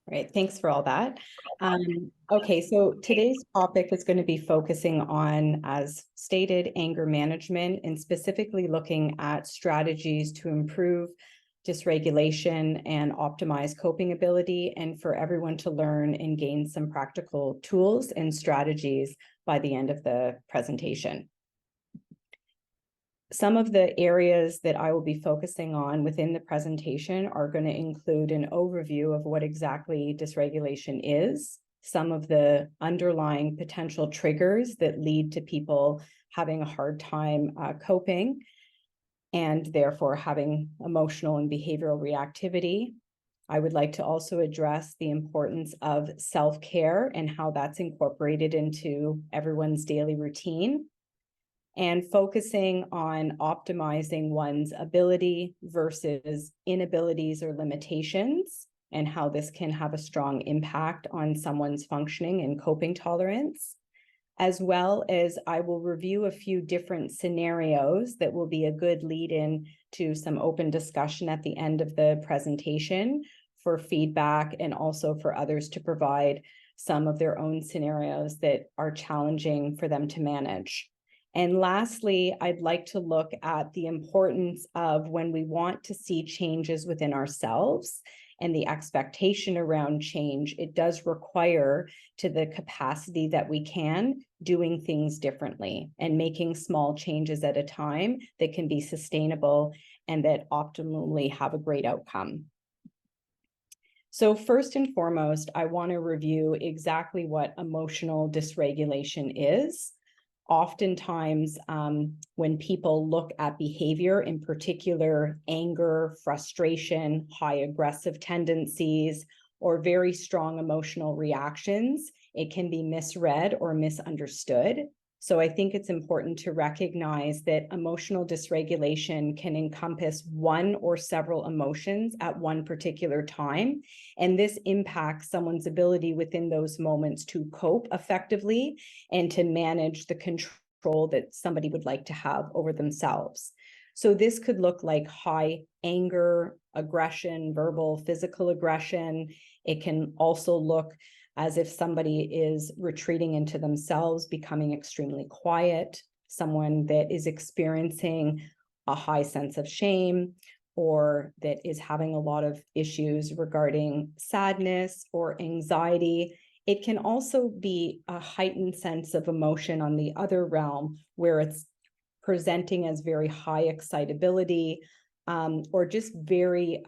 Right, thanks for all that. Okay, so today's topic is going to be focusing on, as stated, anger management, and specifically looking at strategies to improve dysregulation and optimize coping ability, and for everyone to learn and gain some practical tools and strategies by the end of the presentation. Some of the areas that I will be focusing on within the presentation are going to include an overview of what exactly dysregulation is, some of the underlying potential triggers that lead to people having a hard time coping and therefore having emotional and behavioral reactivity. I would like to also address the importance of self-care and how that's incorporated into everyone's daily routine, and focusing on optimizing one's ability versus inabilities or limitations, and how this can have a strong impact on someone's functioning and coping tolerance, as well as I will review a few different scenarios that will be a good lead-in to some open discussion at the end of the presentation for feedback, and also for others to provide some of their own scenarios that are challenging for them to manage. And lastly, I'd like to look at the importance of when we want to see changes within ourselves and the expectation around change, it does require, to the capacity that we can, doing things differently and making small changes at a time that can be sustainable and that optimally have a great outcome. So first and foremost, I want to review exactly what emotional dysregulation is. Oftentimes, when people look at behavior, in particular, anger, frustration, high aggressive tendencies, or very strong emotional reactions, it can be misread or misunderstood. So I think it's important to recognize that emotional dysregulation can encompass one or several emotions at one particular time, and this impacts someone's ability within those moments to cope effectively and to manage the control that somebody would like to have over themselves. So this could look like high anger, aggression, verbal, physical aggression. It can also look as if somebody is retreating into themselves, becoming extremely quiet, someone that is experiencing a high sense of shame, or that is having a lot of issues regarding sadness or anxiety. It can also be a heightened sense of emotion on the other realm, where it's presenting as very high excitability, or just very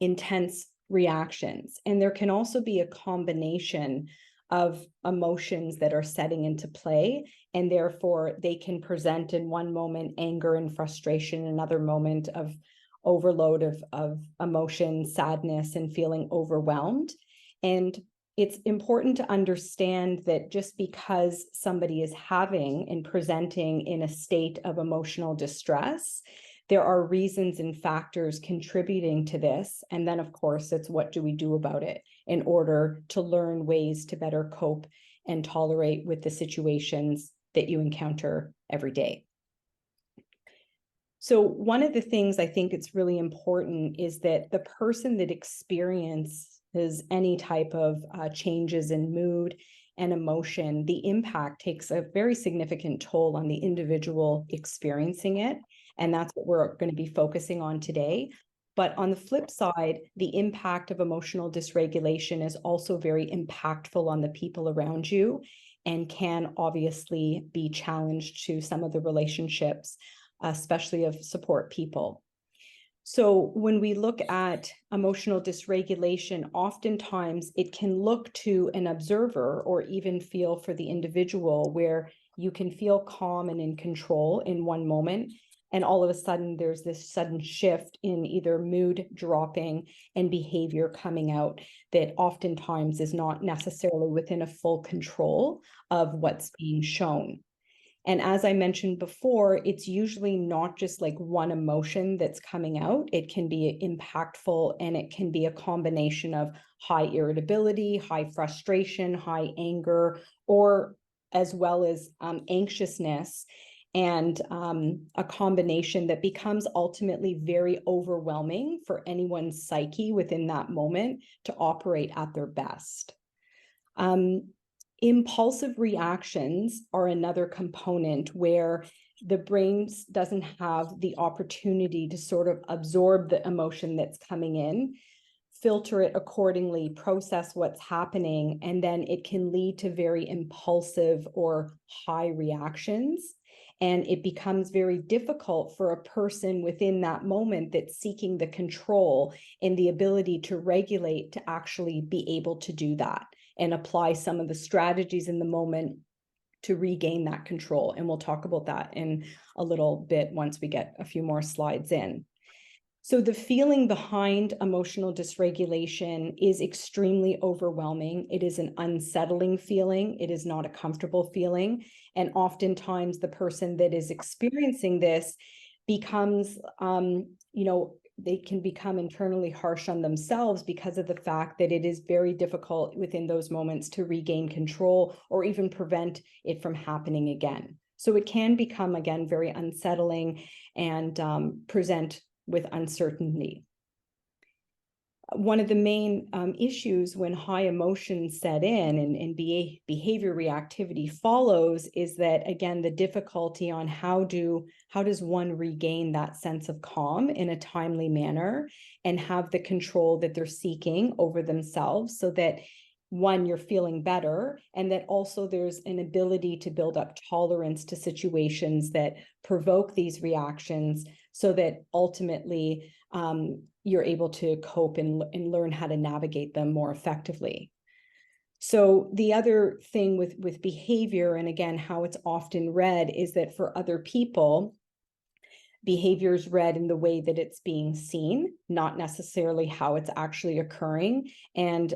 intense reactions. And there can also be a combination of emotions that are setting into play, and therefore they can present in one moment anger and frustration, another moment of overload of emotion, sadness, and feeling overwhelmed. And it's important to understand that just because somebody is having and presenting in a state of emotional distress, there are reasons and factors contributing to this. And then, of course, it's what do we do about it in order to learn ways to better cope and tolerate with the situations that you encounter every day. So one of the things I think it's really important is that the person that experiences any type of changes in mood and emotion, the impact takes a very significant toll on the individual experiencing it. And that's what we're going to be focusing on today. But on the flip side, the impact of emotional dysregulation is also very impactful on the people around you, and can obviously be challenged to some of the relationships, especially of support people. So when we look at emotional dysregulation, oftentimes it can look to an observer or even feel for the individual, where you can feel calm and in control in one moment, and all of a sudden there's this sudden shift in either mood dropping and behavior coming out that oftentimes is not necessarily within a full control of what's being shown. And as I mentioned before, it's usually not just like one emotion that's coming out. It can be impactful, and it can be a combination of high irritability, high frustration, high anger, or as well as anxiousness. and a combination that becomes ultimately very overwhelming for anyone's psyche within that moment to operate at their best. Impulsive reactions are another component where the brain doesn't have the opportunity to sort of absorb the emotion that's coming in, filter it accordingly, process what's happening, and then it can lead to very impulsive or high reactions. And it becomes very difficult for a person within that moment that's seeking the control and the ability to regulate to actually be able to do that and apply some of the strategies in the moment to regain that control. And we'll talk about that in a little bit once we get a few more slides in. So the feeling behind emotional dysregulation is extremely overwhelming. It is an unsettling feeling. It is not a comfortable feeling. And oftentimes the person that is experiencing this becomes, they can become internally harsh on themselves because of the fact that it is very difficult within those moments to regain control or even prevent it from happening again. So it can become, again, very unsettling and present with uncertainty. One of the main issues when high emotions set in and behavior reactivity follows is that, again, the difficulty on how does one regain that sense of calm in a timely manner and have the control that they're seeking over themselves, so that one, you're feeling better, and that also there's an ability to build up tolerance to situations that provoke these reactions, so that ultimately you're able to cope and learn how to navigate them more effectively. So the other thing with behavior, and again, how it's often read, is that for other people, behavior is read in the way that it's being seen, not necessarily how it's actually occurring. And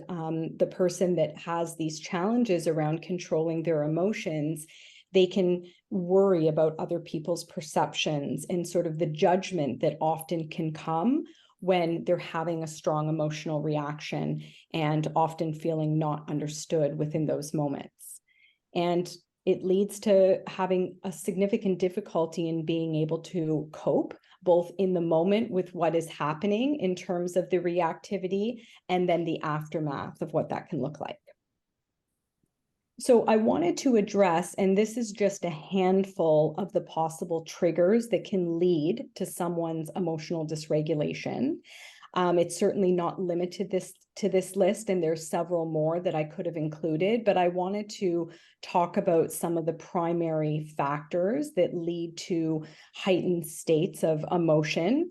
the person that has these challenges around controlling their emotions, they can worry about other people's perceptions and sort of the judgment that often can come when they're having a strong emotional reaction and often feeling not understood within those moments. And it leads to having a significant difficulty in being able to cope, both in the moment with what is happening in terms of the reactivity, and then the aftermath of what that can look like. So I wanted to address, and this is just a handful of the possible triggers that can lead to someone's emotional dysregulation. It's certainly not limited to this list, and there's several more that I could have included, but I wanted to talk about some of the primary factors that lead to heightened states of emotion.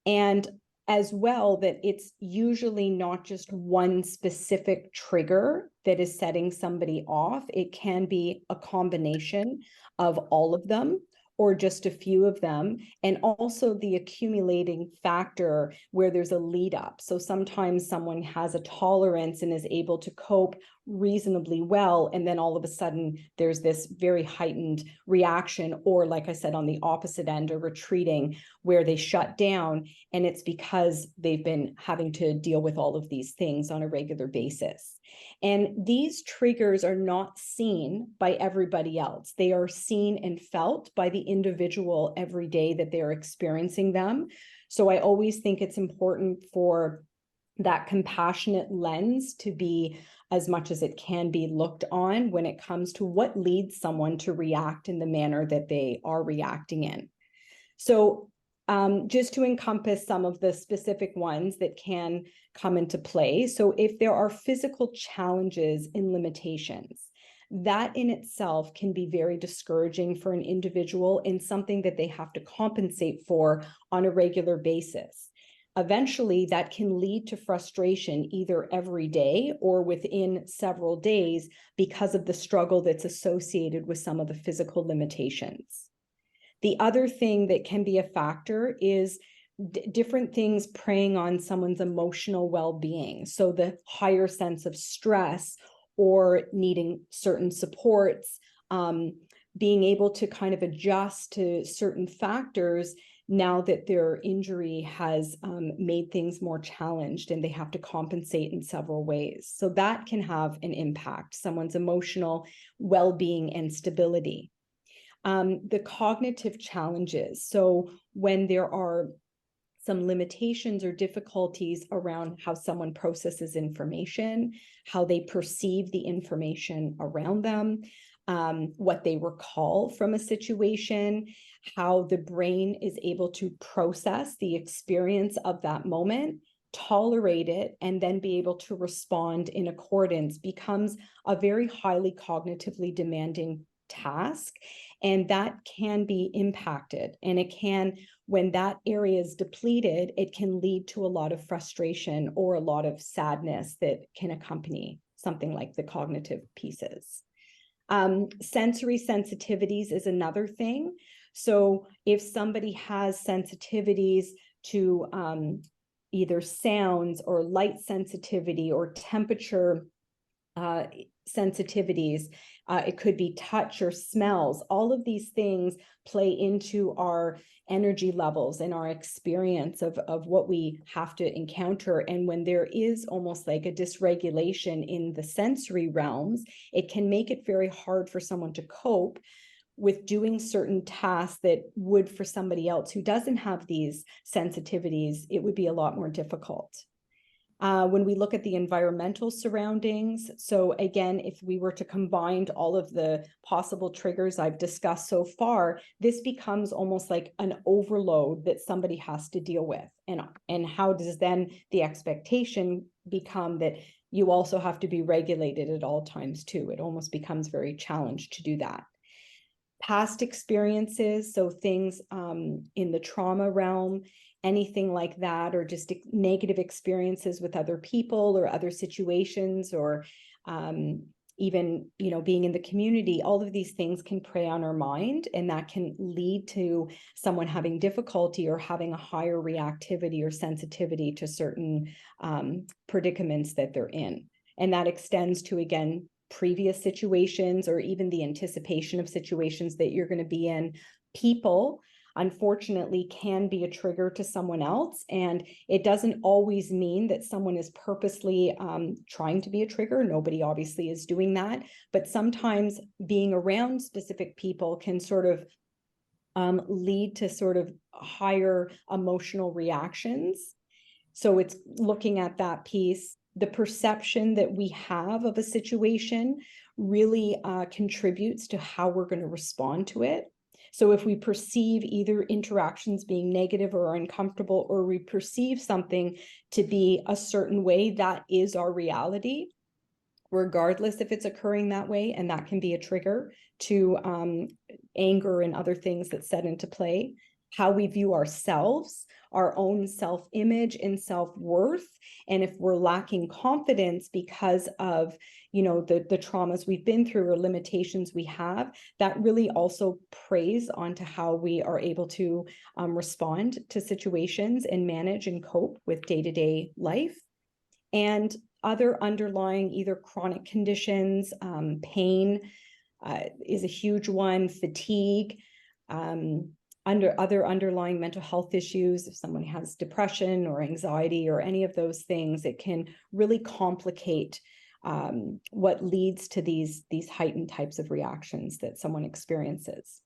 And as well, that it's usually not just one specific trigger that is setting somebody off. It can be a combination of all of them or just a few of them, and also the accumulating factor where there's a lead up. So sometimes someone has a tolerance and is able to cope reasonably well, and then all of a sudden there's this very heightened reaction, or like I said, on the opposite end, or retreating, where they shut down, and it's because they've been having to deal with all of these things on a regular basis. And these triggers are not seen by everybody else. They are seen and felt by the individual every day that they're experiencing them. So I always think it's important for that compassionate lens to be, as much as it can be, looked on when it comes to what leads someone to react in the manner that they are reacting in. So just to encompass some of the specific ones that can come into play. So if there are physical challenges and limitations, that in itself can be very discouraging for an individual and something that they have to compensate for on a regular basis. Eventually, that can lead to frustration either every day or within several days because of the struggle that's associated with some of the physical limitations. The other thing that can be a factor is different things preying on someone's emotional well-being. So the higher sense of stress or needing certain supports, being able to kind of adjust to certain factors now that their injury has made things more challenged and they have to compensate in several ways. So that can have an impact, someone's emotional well-being and stability. The cognitive challenges. So when there are some limitations or difficulties around how someone processes information, how they perceive the information around them, what they recall from a situation, how the brain is able to process the experience of that moment, tolerate it, and then be able to respond in accordance becomes a very highly cognitively demanding task. And that can be impacted. And it can, when that area is depleted, it can lead to a lot of frustration or a lot of sadness that can accompany something like the cognitive pieces. Sensory sensitivities is another thing. So if somebody has sensitivities to either sounds or light sensitivity or temperature sensitivities, it could be touch or smells. All of these things play into our energy levels and our experience of what we have to encounter. And when there is almost like a dysregulation in the sensory realms, it can make it very hard for someone to cope with doing certain tasks that would, for somebody else who doesn't have these sensitivities, it would be a lot more difficult. When we look at the environmental surroundings, so again, if we were to combine all of the possible triggers I've discussed so far, this becomes almost like an overload that somebody has to deal with. And how does then the expectation become that you also have to be regulated at all times too? It almost becomes very challenged to do that. Past experiences, so things in the trauma realm, anything like that, or just negative experiences with other people or other situations, or even, you know, being in the community, all of these things can prey on our mind, and that can lead to someone having difficulty or having a higher reactivity or sensitivity to certain predicaments that they're in. And that extends to, again, previous situations or even the anticipation of situations that you're going to be in. People, unfortunately, can be a trigger to someone else, and it doesn't always mean that someone is purposely trying to be a trigger. Nobody obviously is doing that, but sometimes being around specific people can sort of lead to sort of higher emotional reactions. So it's looking at that piece. The perception that we have of a situation really contributes to how we're going to respond to it. So if we perceive either interactions being negative or uncomfortable, or we perceive something to be a certain way, that is our reality, regardless if it's occurring that way, and that can be a trigger to anger and other things that set into play. How we view ourselves, our own self-image and self-worth, and if we're lacking confidence because of, you know, the traumas we've been through or limitations we have, that really also preys onto how we are able to respond to situations and manage and cope with day-to-day life. And other underlying either chronic conditions, pain is a huge one, fatigue, other underlying mental health issues. If someone has depression or anxiety or any of those things, it can really complicate what leads to these heightened types of reactions that someone experiences.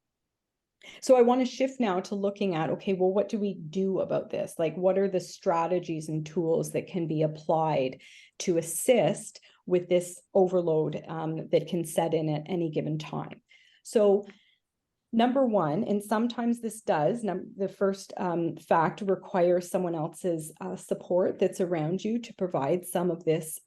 So I want to shift now to looking at, okay, well, what do we do about this? Like, what are the strategies and tools that can be applied to assist with this overload that can set in at any given time? So number one, and sometimes this does, the first fact requires someone else's support that's around you to provide some of this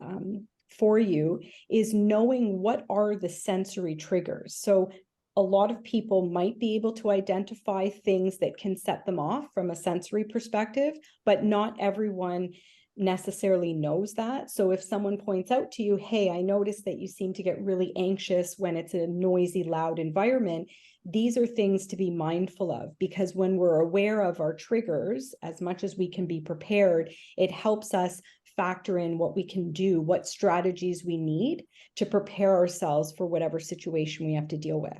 for you, is knowing what are the sensory triggers. So a lot of people might be able to identify things that can set them off from a sensory perspective, but not everyone necessarily knows that. So if someone points out to you, hey, I noticed that you seem to get really anxious when it's a noisy, loud environment, these are things to be mindful of, because when we're aware of our triggers, as much as we can be prepared, it helps us factor in what we can do, what strategies we need to prepare ourselves for whatever situation we have to deal with.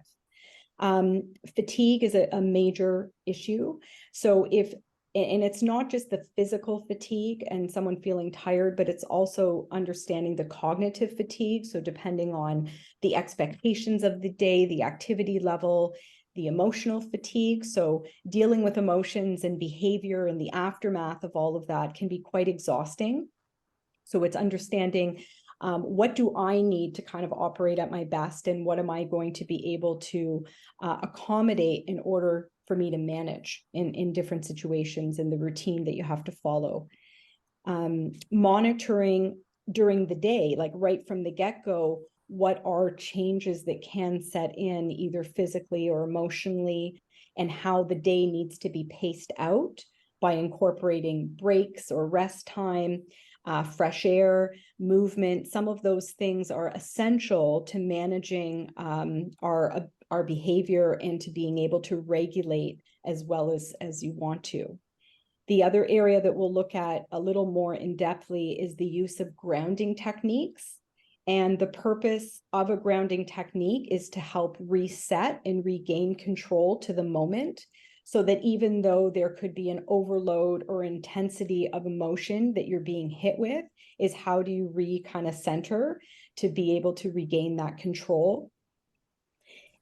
Fatigue is a major issue. So and it's not just the physical fatigue and someone feeling tired, but it's also understanding the cognitive fatigue. So depending on the expectations of the day, the activity level, the emotional fatigue. So dealing with emotions and behavior and the aftermath of all of that can be quite exhausting. So it's understanding what do I need to kind of operate at my best, and what am I going to be able to accommodate in order for me to manage in different situations in the routine that you have to follow. Monitoring during the day, like right from the get-go, what are changes that can set in either physically or emotionally, and how the day needs to be paced out by incorporating breaks or rest time, fresh air, movement. Some of those things are essential to managing our behavior and to being able to regulate as well as you want to. The other area that we'll look at a little more in-depthly is the use of grounding techniques. And the purpose of a grounding technique is to help reset and regain control to the moment, so that even though there could be an overload or intensity of emotion that you're being hit with, is how do you kind of center to be able to regain that control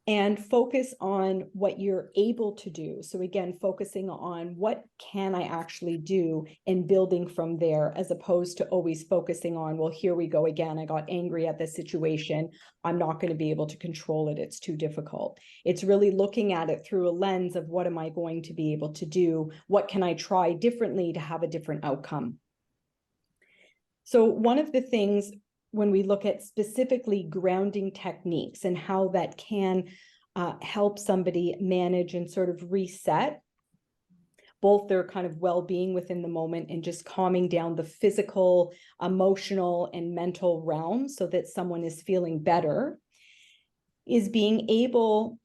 and focus on what you're able to do. So again, focusing on what can I actually do and building from there, as opposed to always focusing on, well, here we go again. I got angry at this situation. I'm not going to be able to control it. It's too difficult. It's really looking at it through a lens of what am I going to be able to do? What can I try differently to have a different outcome? So one of the things when we look at specifically grounding techniques and how that can help somebody manage and sort of reset both their kind of well-being within the moment and just calming down the physical, emotional, and mental realm so that someone is feeling better, is being able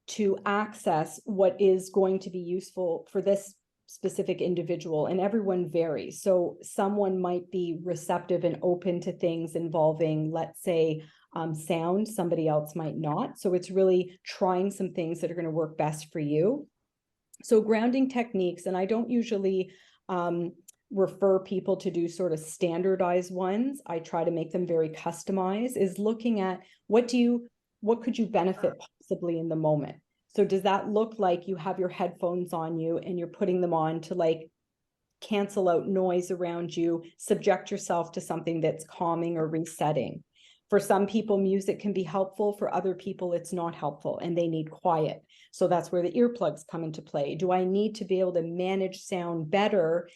to access what is going to be useful for this specific individual, and everyone varies. So someone might be receptive and open to things involving, let's say, sound, somebody else might not. So it's really trying some things that are going to work best for you. So grounding techniques, and I don't usually refer people to do sort of standardized ones. I try to make them very customized, is looking at what could you benefit possibly in the moment. So does that look like you have your headphones on you and you're putting them on to like cancel out noise around you, subject yourself to something that's calming or resetting? For some people, music can be helpful. For other people, it's not helpful and they need quiet. So that's where the earplugs come into play. Do I need to be able to manage sound better,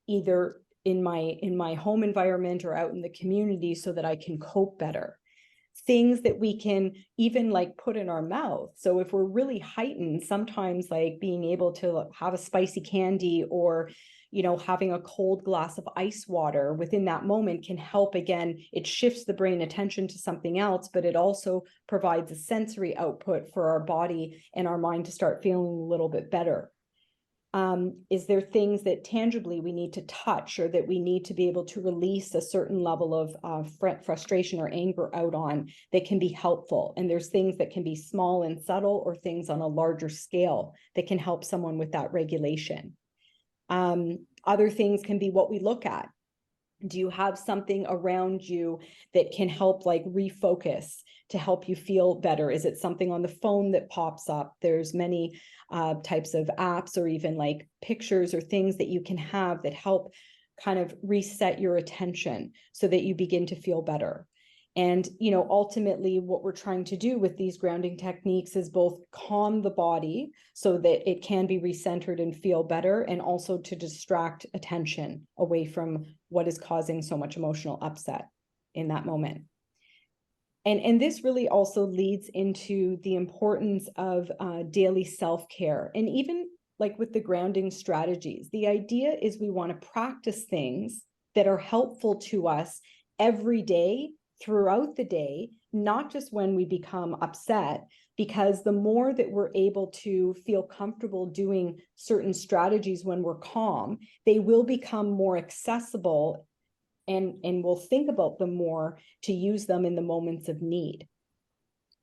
either in my home environment or out in the community, so that I can cope better? Things that we can even like put in our mouth. So if we're really heightened, sometimes like being able to have a spicy candy or, having a cold glass of ice water within that moment can help. Again, it shifts the brain attention to something else, but it also provides a sensory output for our body and our mind to start feeling a little bit better. Is there things that tangibly we need to touch, or that we need to be able to release a certain level of frustration or anger out on that can be helpful? And there's things that can be small and subtle, or things on a larger scale that can help someone with that regulation. Other things can be what we look at. Do you have something around you that can help like refocus to help you feel better? Is it something on the phone that pops up? There's many types of apps or even like pictures or things that you can have that help kind of reset your attention so that you begin to feel better. And, ultimately what we're trying to do with these grounding techniques is both calm the body so that it can be recentered and feel better, and also to distract attention away from what is causing so much emotional upset in that moment. And this really also leads into the importance of daily self-care. And even like with the grounding strategies, the idea is we want to practice things that are helpful to us every day, throughout the day, not just when we become upset, because the more that we're able to feel comfortable doing certain strategies when we're calm, they will become more accessible, and we'll think about them more to use them in the moments of need.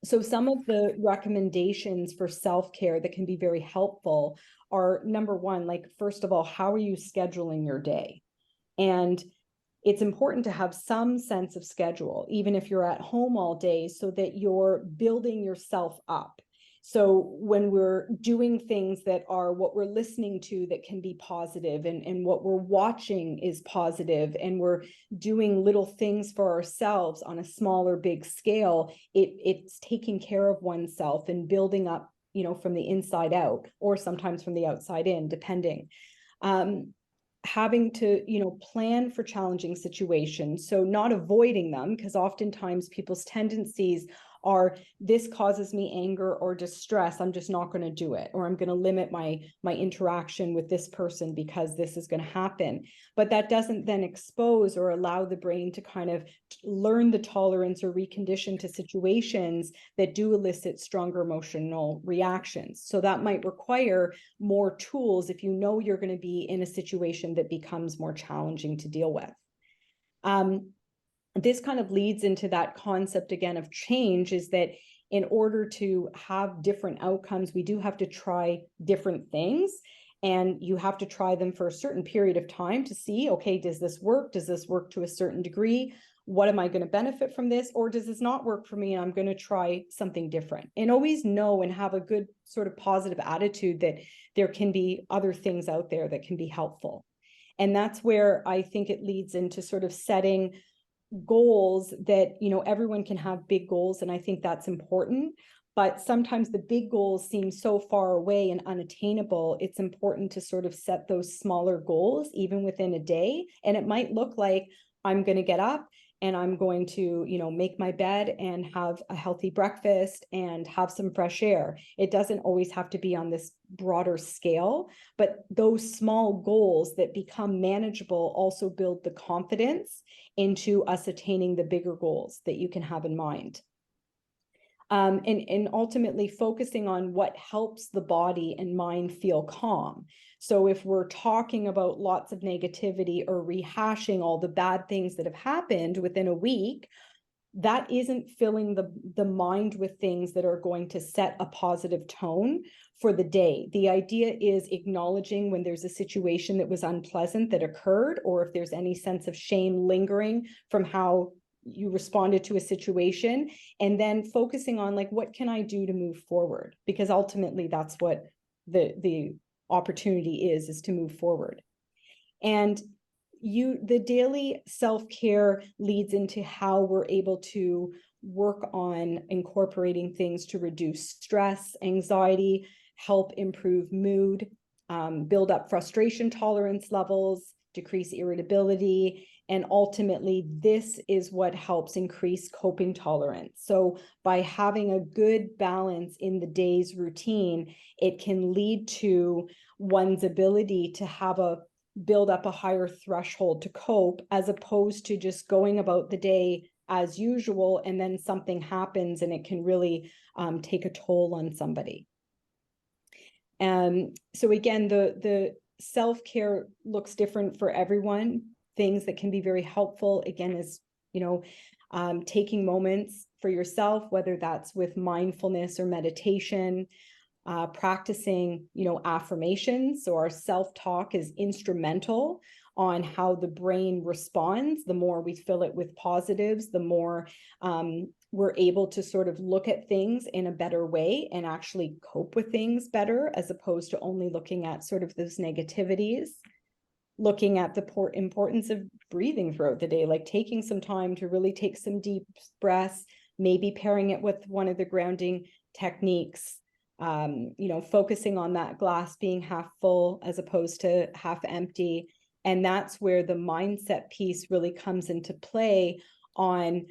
So some of the recommendations for self-care that can be very helpful are, number one, like, first of all, how are you scheduling your day? And it's important to have some sense of schedule, even if you're at home all day, so that you're building yourself up. So when we're doing things that are what we're listening to that can be positive, and what we're watching is positive, and we're doing little things for ourselves on a small or big scale, it's taking care of oneself and building up, from the inside out, or sometimes from the outside in, depending. Having to, plan for challenging situations. So not avoiding them, because oftentimes people's tendencies are, this causes me anger or distress, I'm just not going to do it, or I'm going to limit my interaction with this person because this is going to happen. But that doesn't then expose or allow the brain to kind of learn the tolerance or recondition to situations that do elicit stronger emotional reactions. So that might require more tools if you know you're going to be in a situation that becomes more challenging to deal with. This kind of leads into that concept again of change, is that in order to have different outcomes, we do have to try different things, and you have to try them for a certain period of time to see, okay, does this work? Does this work to a certain degree? What am I going to benefit from this? Or does this not work for me and I'm going to try something different? And always know and have a good sort of positive attitude that there can be other things out there that can be helpful. And that's where I think it leads into sort of setting goals that, everyone can have big goals, and I think that's important. But sometimes the big goals seem so far away and unattainable. It's important to sort of set those smaller goals, even within a day. And it might look like, I'm going to get up and I'm going to, make my bed and have a healthy breakfast and have some fresh air. It doesn't always have to be on this broader scale, but those small goals that become manageable also build the confidence into us attaining the bigger goals that you can have in mind. And ultimately focusing on what helps the body and mind feel calm. So if we're talking about lots of negativity or rehashing all the bad things that have happened within a week, that isn't filling the mind with things that are going to set a positive tone for the day. The idea is acknowledging when there's a situation that was unpleasant that occurred, or if there's any sense of shame lingering from how you responded to a situation, and then focusing on, like, what can I do to move forward? Because ultimately that's what the opportunity is to move forward. And the daily self-care leads into how we're able to work on incorporating things to reduce stress, anxiety, help improve mood, build up frustration tolerance levels, decrease irritability, and ultimately this is what helps increase coping tolerance. So by having a good balance in the day's routine, it can lead to one's ability to build up a higher threshold to cope, as opposed to just going about the day as usual and then something happens and it can really take a toll on somebody. So again, the self-care looks different for everyone. Things that can be very helpful, again, is, taking moments for yourself, whether that's with mindfulness or meditation, practicing, affirmations. So our self-talk is instrumental on how the brain responds. The more we fill it with positives, the more we're able to sort of look at things in a better way and actually cope with things better, as opposed to only looking at sort of those negativities. Looking at the importance of breathing throughout the day, like taking some time to really take some deep breaths, maybe pairing it with one of the grounding techniques, focusing on that glass being half full as opposed to half empty. And that's where the mindset piece really comes into play on,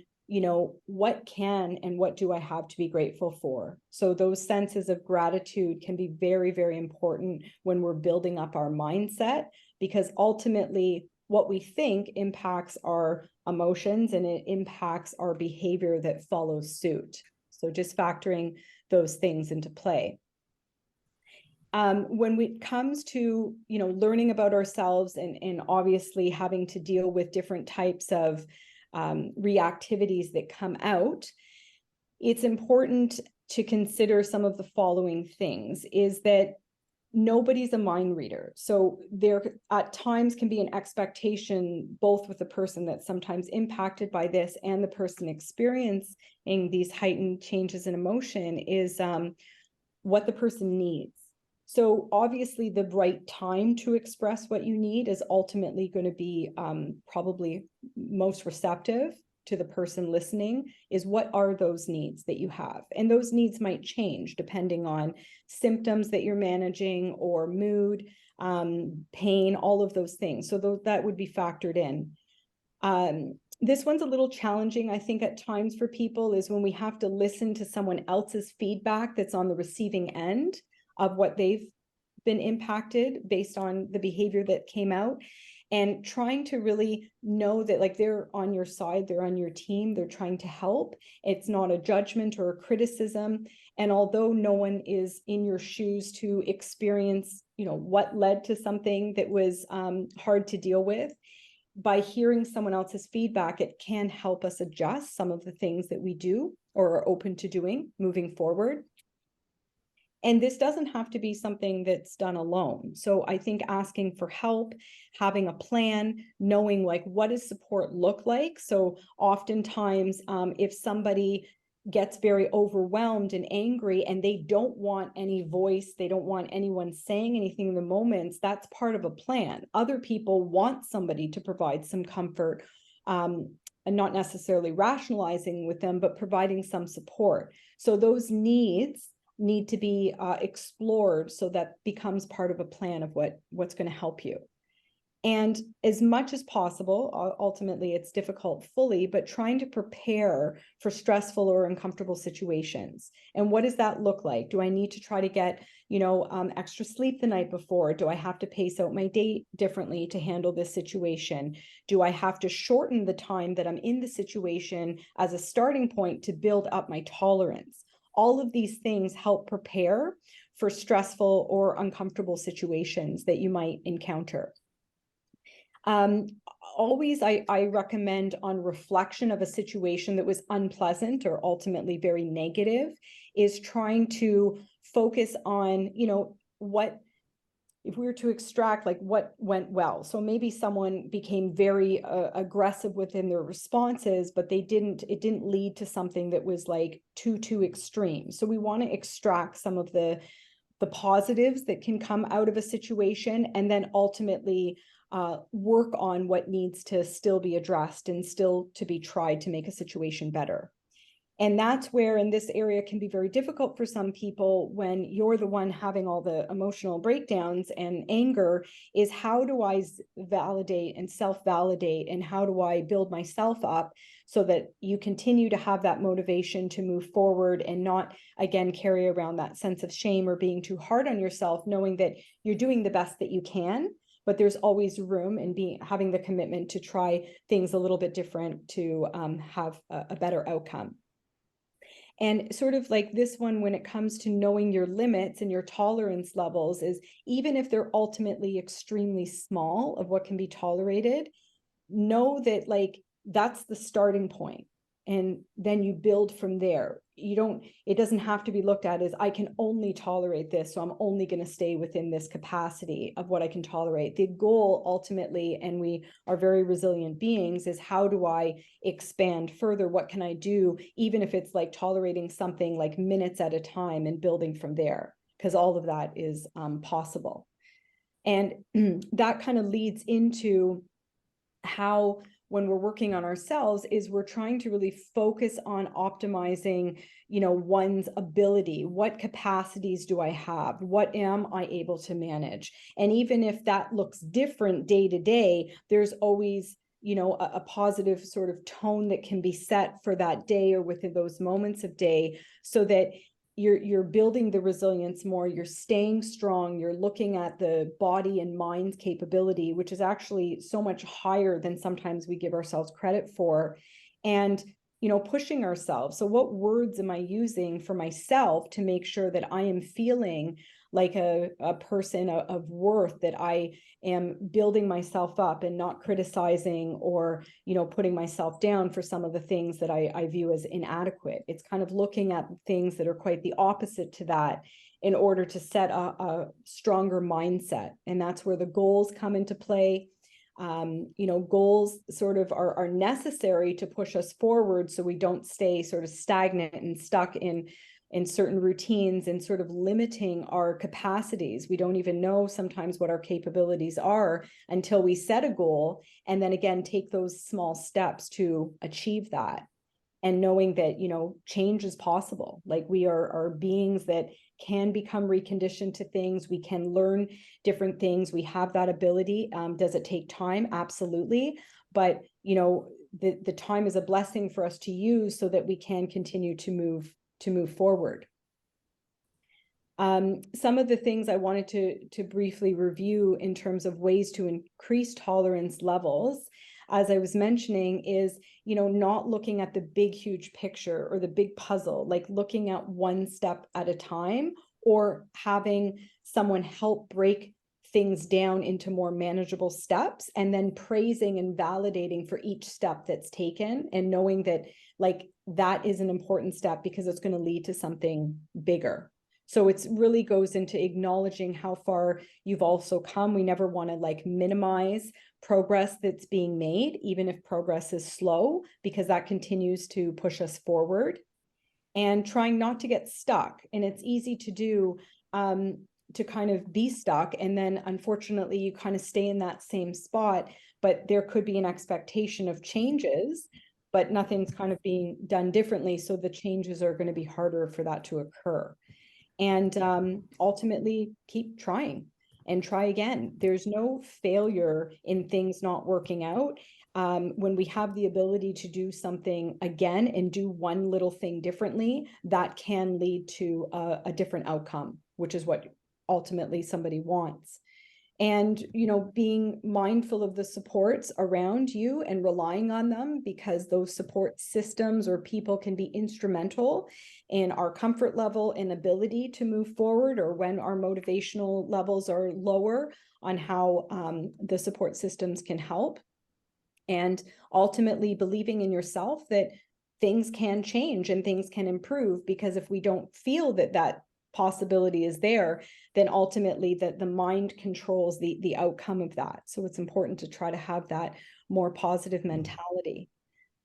what can and what do I have to be grateful for? So those senses of gratitude can be very, very important when we're building up our mindset, because ultimately what we think impacts our emotions and it impacts our behavior that follows suit. So just factoring those things into play. When it comes to, learning about ourselves and obviously having to deal with different types of reactivities that come out, it's important to consider some of the following things. Is that nobody's a mind reader. So there at times can be an expectation, both with the person that's sometimes impacted by this and the person experiencing these heightened changes in emotion, is what the person needs. So obviously the right time to express what you need is ultimately going to be probably most receptive to the person listening, is what are those needs that you have? And those needs might change depending on symptoms that you're managing or mood, pain, all of those things. So that would be factored in. This one's a little challenging, I think, at times for people, is when we have to listen to someone else's feedback that's on the receiving end of what they've been impacted based on the behavior that came out, and trying to really know that, like, they're on your side, they're on your team, they're trying to help. It's not a judgment or a criticism. And although no one is in your shoes to experience, what led to something that was hard to deal with, by hearing someone else's feedback, it can help us adjust some of the things that we do or are open to doing moving forward. And this doesn't have to be something that's done alone. So I think asking for help, having a plan, knowing, like, what does support look like? So oftentimes, if somebody gets very overwhelmed and angry and they don't want any voice, they don't want anyone saying anything in the moments, that's part of a plan. Other people want somebody to provide some comfort, and not necessarily rationalizing with them, but providing some support. So those needs need to be explored, so that becomes part of a plan of what's going to help you. And as much as possible, ultimately it's difficult fully, but trying to prepare for stressful or uncomfortable situations. And what does that look like? Do I need to try to get, extra sleep the night before? Do I have to pace out my day differently to handle this situation? Do I have to shorten the time that I'm in the situation as a starting point to build up my tolerance? All of these things help prepare for stressful or uncomfortable situations that you might encounter. Always, I recommend, on reflection of a situation that was unpleasant or ultimately very negative, is trying to focus on, what, if we were to extract, like, what went well. So maybe someone became very aggressive within their responses, but it didn't lead to something that was like too extreme. So we want to extract some of the positives that can come out of a situation, and then ultimately work on what needs to still be addressed and still to be tried to make a situation better. And that's where, in this area, can be very difficult for some people when you're the one having all the emotional breakdowns and anger, is how do I validate and self-validate, and how do I build myself up so that you continue to have that motivation to move forward and not, again, carry around that sense of shame or being too hard on yourself, knowing that you're doing the best that you can, but there's always room, and having the commitment to try things a little bit different to have a better outcome. And sort of like this one, when it comes to knowing your limits and your tolerance levels, is even if they're ultimately extremely small of what can be tolerated, know that, like, that's the starting point. And then you build from there. It doesn't have to be looked at as, I can only tolerate this, so I'm only going to stay within this capacity of what I can tolerate. The goal ultimately, and we are very resilient beings, is how do I expand further? What can I do, even if it's like tolerating something like minutes at a time, and building from there, because all of that is possible. And that kind of leads into how, when we're working on ourselves, is we're trying to really focus on optimizing, one's ability. What capacities do I have? What am I able to manage? And even if that looks different day to day, there's always, a positive sort of tone that can be set for that day or within those moments of day, so that you're building the resilience more, you're staying strong, you're looking at the body and mind's capability, which is actually so much higher than sometimes we give ourselves credit for, and pushing ourselves. So what words am I using for myself to make sure that I am feeling like a person of worth, that I am building myself up and not criticizing or, putting myself down for some of the things that I view as inadequate. It's kind of looking at things that are quite the opposite to that in order to set a stronger mindset. And that's where the goals come into play. Goals sort of are necessary to push us forward, so we don't stay sort of stagnant and stuck in in certain routines and sort of limiting our capacities. We don't even know sometimes what our capabilities are until we set a goal, and then again take those small steps to achieve that. And knowing that, you know, change is possible. Like, we are beings that can become reconditioned to things. We can learn different things. We have that ability. Does it take time? Absolutely. But, you know, the time is a blessing for us to use so that we can continue to move forward. Some of the things I wanted to briefly review in terms of ways to increase tolerance levels, as I was mentioning, is, you know, not looking at the big, huge picture or the big puzzle, like looking at one step at a time, or having someone help break things down into more manageable steps, and then praising and validating for each step that's taken, and knowing that, like, that is an important step because it's going to lead to something bigger. So it's really goes into acknowledging how far you've also come. We never want to like minimize progress that's being made, even if progress is slow, because that continues to push us forward. And trying not to get stuck. And it's easy to do, to kind of be stuck. And then unfortunately, you kind of stay in that same spot, but there could be an expectation of changes, but nothing's kind of being done differently. So the changes are going to be harder for that to occur. And ultimately, keep trying and try again. There's no failure in things not working out. When we have the ability to do something again and do one little thing differently, that can lead to a different outcome, which is what ultimately somebody wants. And, you know, being mindful of the supports around you and relying on them, because those support systems or people can be instrumental in our comfort level and ability to move forward, or when our motivational levels are lower, on how the support systems can help. And ultimately believing in yourself that things can change and things can improve, because if we don't feel that that possibility is there, then ultimately that the mind controls the outcome of that. So it's important to try to have that more positive mentality.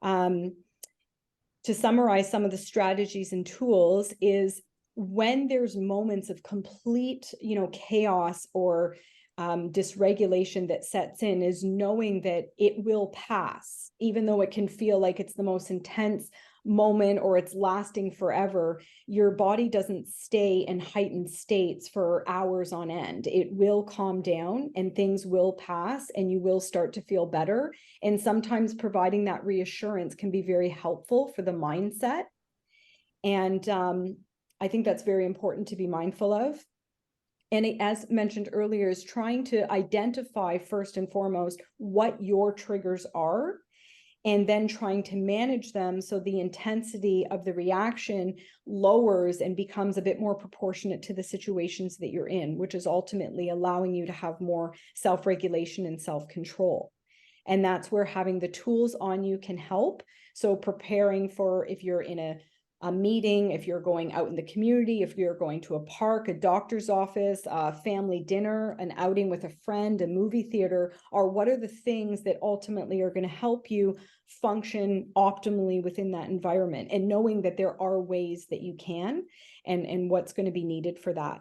To summarize some of the strategies and tools is, when there's moments of complete, you know, chaos or dysregulation that sets in, is knowing that it will pass, even though it can feel like it's the most intense moment or it's lasting forever. Your body doesn't stay in heightened states for hours on end. It will calm down and things will pass and you will start to feel better. And sometimes providing that reassurance can be very helpful for the mindset. And I think that's very important to be mindful of. And it, as mentioned earlier, is trying to identify first and foremost what your triggers are, and then trying to manage them so the intensity of the reaction lowers and becomes a bit more proportionate to the situations that you're in, which is ultimately allowing you to have more self-regulation and self-control. And that's where having the tools on you can help. So preparing for, if you're in a meeting, if you're going out in the community, if you're going to a park, a doctor's office, a family dinner, an outing with a friend, a movie theater, or what are the things that ultimately are going to help you function optimally within that environment, and knowing that there are ways that you can, and what's going to be needed for that.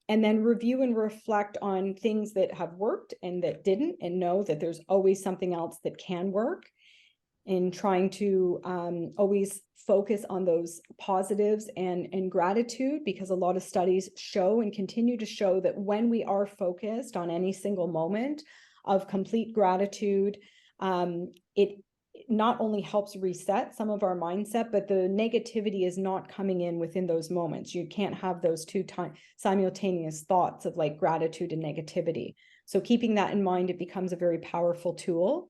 And then review and reflect on things that have worked and that didn't, and know that there's always something else that can work. In trying to always focus on those positives and gratitude, because a lot of studies show and continue to show that when we are focused on any single moment of complete gratitude, it not only helps reset some of our mindset, but the negativity is not coming in within those moments. You can't have those two simultaneous thoughts of like gratitude and negativity. So keeping that in mind, it becomes a very powerful tool.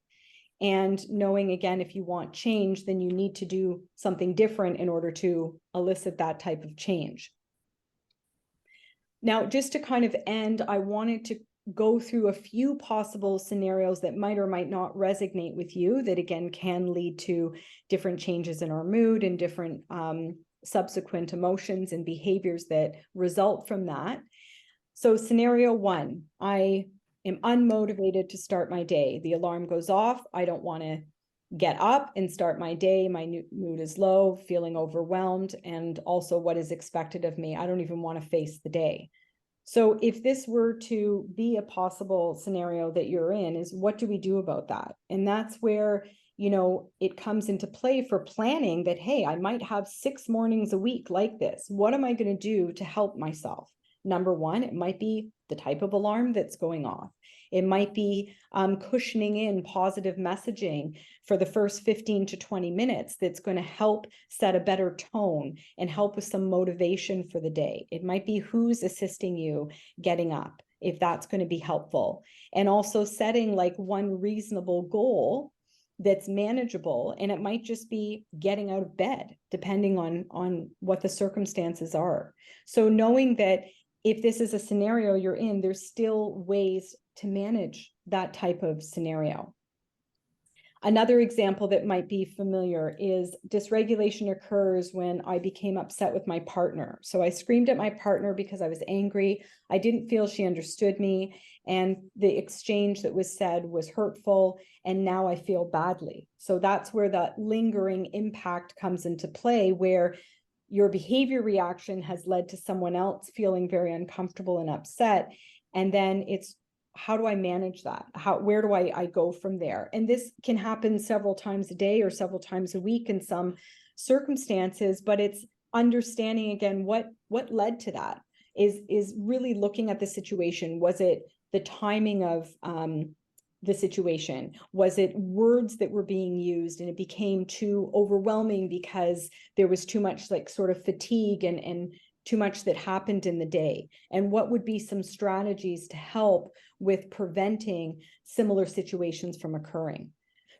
And knowing, again, if you want change, then you need to do something different in order to elicit that type of change. Now, just to kind of end, I wanted to go through a few possible scenarios that might or might not resonate with you, that again can lead to different changes in our mood and different subsequent emotions and behaviors that result from that. So scenario one, I am unmotivated to start my day. The alarm goes off. I don't want to get up and start my day. My mood is low, feeling overwhelmed, and also what is expected of me. I don't even want to face the day. So if this were to be a possible scenario that you're in, is what do we do about that? And that's where, it comes into play for planning that, hey, I might have 6 mornings a week like this. What am I going to do to help myself? Number one, it might be the type of alarm that's going off. It might be cushioning in positive messaging for the first 15 to 20 minutes that's going to help set a better tone and help with some motivation for the day. It might be who's assisting you getting up, if that's going to be helpful. And also setting like one reasonable goal that's manageable, and it might just be getting out of bed, depending on what the circumstances are. So knowing that if this is a scenario you're in, there's still ways to manage that type of scenario. Another example that might be familiar is dysregulation occurs when I became upset with my partner. So I screamed at my partner because I was angry. I didn't feel she understood me, and the exchange that was said was hurtful, and now I feel badly. So that's where that lingering impact comes into play, where your behavior reaction has led to someone else feeling very uncomfortable and upset. And then it's, how do I manage that? Where do I go from there? And this can happen several times a day or several times a week in some circumstances, but it's understanding again, what led to that is really looking at the situation. Was it the timing of, the situation? Was it words that were being used and it became too overwhelming because there was too much like sort of fatigue and too much that happened in the day? And what would be some strategies to help with preventing similar situations from occurring?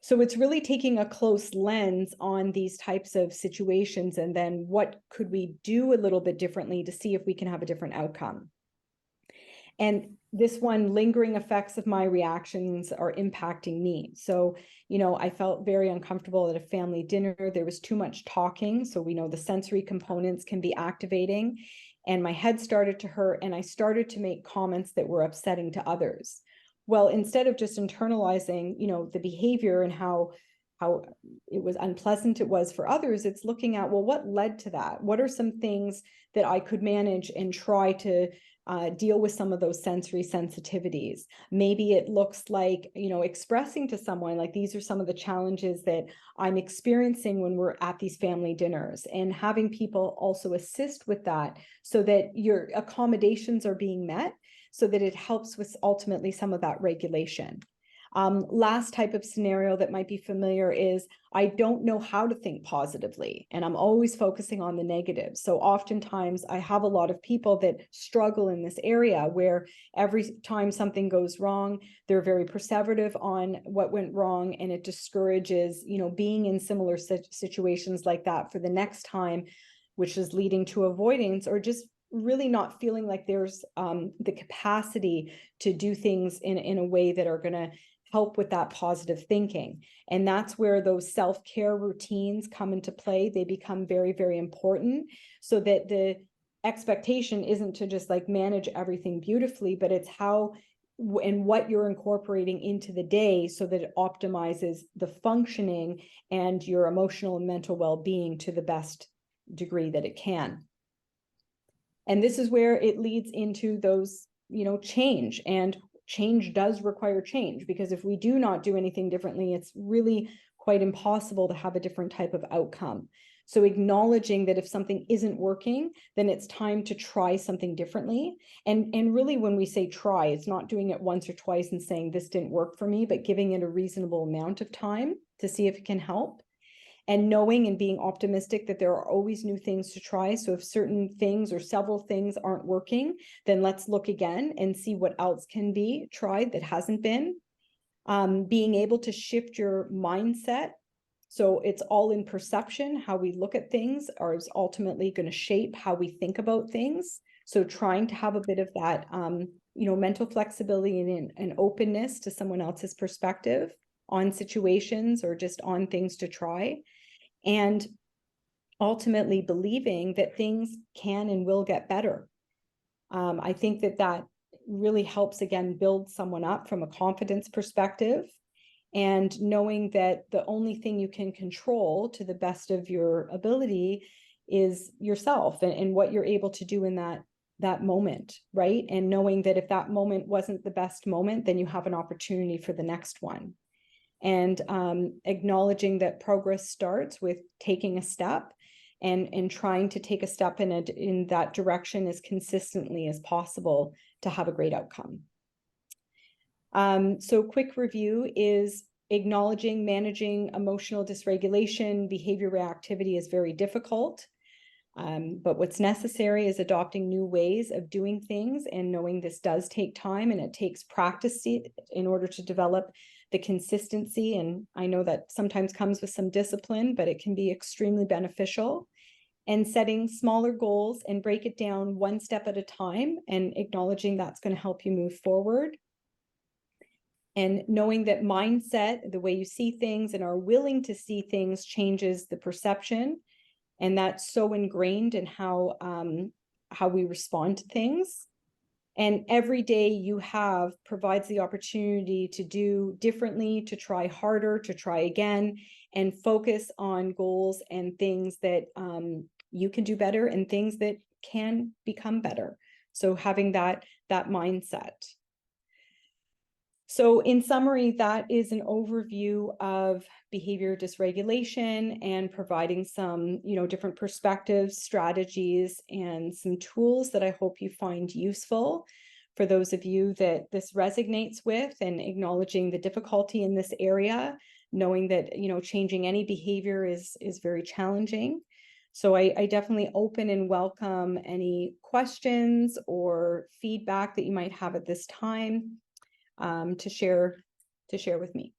So it's really taking a close lens on these types of situations, and then what could we do a little bit differently to see if we can have a different outcome. And this one, lingering effects of my reactions are impacting me. So, I felt very uncomfortable at a family dinner. There was too much talking. So we know the sensory components can be activating, and my head started to hurt, and I started to make comments that were upsetting to others. Well, instead of just internalizing, the behavior and how it was unpleasant it was for others, it's looking at, well, what led to that? What are some things that I could manage and try to deal with some of those sensory sensitivities? Maybe it looks like, expressing to someone, like, these are some of the challenges that I'm experiencing when we're at these family dinners, and having people also assist with that so that your accommodations are being met, so that it helps with ultimately some of that regulation. Last type of scenario that might be familiar is I don't know how to think positively, and I'm always focusing on the negative. So oftentimes I have a lot of people that struggle in this area, where every time something goes wrong, they're very perseverative on what went wrong, and it discourages, being in similar situations like that for the next time, which is leading to avoidance, or just really not feeling like there's the capacity to do things in a way that are going to help with that positive thinking. And that's where those self-care routines come into play. They become very, very important, so that the expectation isn't to just like manage everything beautifully, but it's how and what you're incorporating into the day so that it optimizes the functioning and your emotional and mental well-being to the best degree that it can. And this is where it leads into those, change. And change does require change, because if we do not do anything differently, it's really quite impossible to have a different type of outcome. So acknowledging that if something isn't working, then it's time to try something differently. And really, when we say try, it's not doing it once or twice and saying this didn't work for me, but giving it a reasonable amount of time to see if it can help. And knowing and being optimistic that there are always new things to try. So if certain things or several things aren't working, then let's look again and see what else can be tried that hasn't been. Being able to shift your mindset. So it's all in perception. How we look at things is ultimately going to shape how we think about things. So trying to have a bit of that, mental flexibility and openness to someone else's perspective on situations or just on things to try. And ultimately believing that things can and will get better. I think that really helps, again, build someone up from a confidence perspective. and knowing that the only thing you can control to the best of your ability is yourself and what you're able to do in that moment, right? And knowing that if that moment wasn't the best moment, then you have an opportunity for the next one. And acknowledging that progress starts with taking a step and trying to take a step in that direction as consistently as possible to have a great outcome. So quick review is acknowledging managing emotional dysregulation, behavior reactivity is very difficult. But what's necessary is adopting new ways of doing things and knowing this does take time and it takes practice in order to develop the consistency. And I know that sometimes comes with some discipline, but it can be extremely beneficial. And setting smaller goals and break it down one step at a time and acknowledging that's going to help you move forward. And knowing that mindset, the way you see things and are willing to see things, changes the perception. And that's so ingrained in how we respond to things. And every day you have provides the opportunity to do differently, to try harder, to try again, and focus on goals and things that you can do better and things that can become better. So having that mindset. So in summary, that is an overview of behavior dysregulation and providing some, different perspectives, strategies, and some tools that I hope you find useful for those of you that this resonates with, and acknowledging the difficulty in this area, knowing that, changing any behavior is very challenging. So I definitely open and welcome any questions or feedback that you might have at this time. To share with me.